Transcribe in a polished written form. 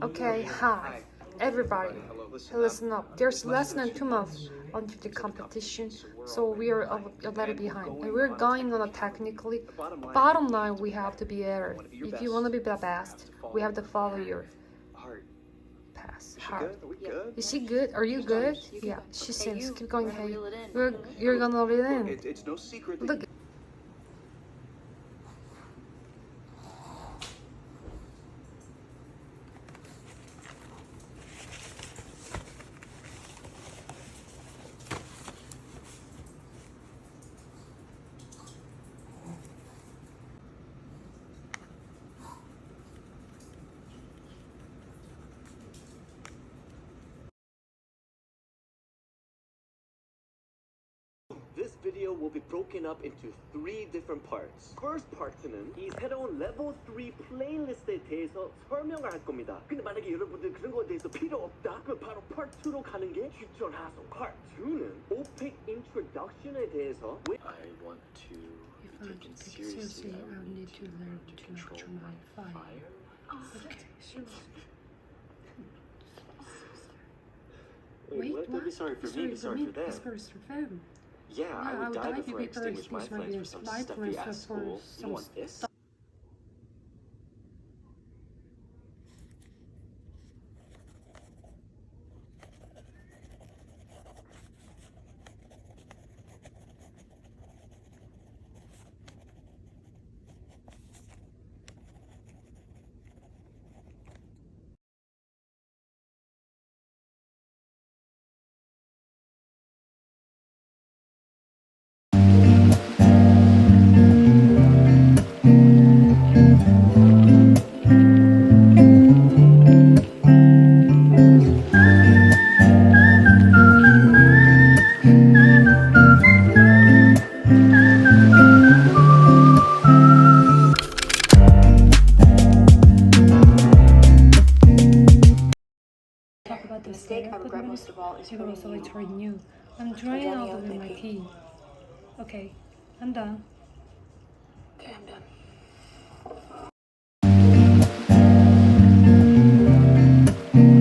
Okay, hi everybody, listen up. There's less than 2 months until the competition, so we are a little behind. And we're going on a technically. Bottom line, we have to be better. If you want to be the best, we have to follow your path. Is she good? Are you good? Yeah, she seems. Keep going, hey. You're gonna reel it in. It's no secret. Look. This video will be broken up into 3 different parts. First part는 이 새로운 level 3 플레이리스트에 대해서 설명을 할 겁니다. 근데 만약에 여러분들 그런 거에 대해서 필요 없다? 그럼 바로 part 2로 가는 게 추천하소. Part 2는 Opic introduction에 대해서 I want to be taken seriously. I need to learn to control my fire. Okay, sure. Wait, what? Don't be sorry for me, be sorry for them. For them. Yeah, I would die before I extinguish my flames for some stuffy ass school. You want this? The mistake I regret most of all is 지금 also it's for you. I'm trying out with my tea. Okay, I'm done. Okay, I'm done.